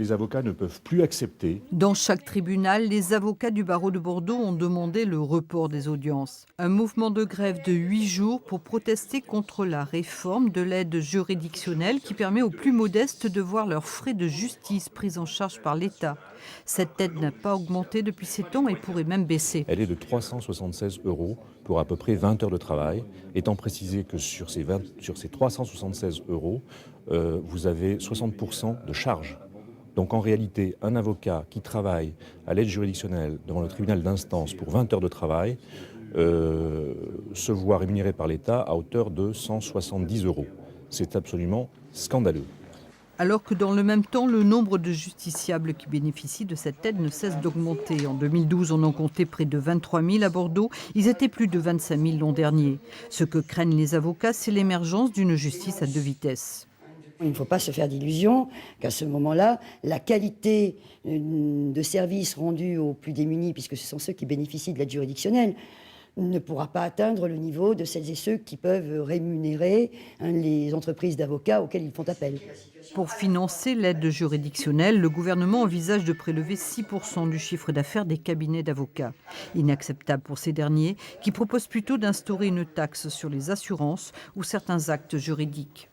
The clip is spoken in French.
les avocats ne peuvent plus accepter. Dans chaque tribunal, les avocats du barreau de Bordeaux ont demandé le report des audiences. Un mouvement de grève de 8 jours pour protester contre la réforme de l'aide juridictionnelle qui permet aux plus modestes de voir leurs frais de justice pris en charge par l'État. Cette aide n'a pas augmenté depuis 7 ans et pourrait même baisser. Elle est de 376 € pour à peu près 20 heures de travail, étant précisé que sur ces 376 €, vous avez 60% de charges. Donc en réalité, un avocat qui travaille à l'aide juridictionnelle devant le tribunal d'instance pour 20 heures de travail se voit rémunéré par l'État à hauteur de 170 €. C'est absolument scandaleux. Alors que dans le même temps, le nombre de justiciables qui bénéficient de cette aide ne cesse d'augmenter. En 2012, on en comptait près de 23 000 à Bordeaux. Ils étaient plus de 25 000 l'an dernier. Ce que craignent les avocats, c'est l'émergence d'une justice à deux vitesses. Il ne faut pas se faire d'illusions qu'à ce moment-là, la qualité de service rendu aux plus démunis, puisque ce sont ceux qui bénéficient de l'aide juridictionnelle, ne pourra pas atteindre le niveau de celles et ceux qui peuvent rémunérer les entreprises d'avocats auxquelles ils font appel. Pour financer l'aide juridictionnelle, le gouvernement envisage de prélever 6% du chiffre d'affaires des cabinets d'avocats. Inacceptable pour ces derniers, qui proposent plutôt d'instaurer une taxe sur les assurances ou certains actes juridiques.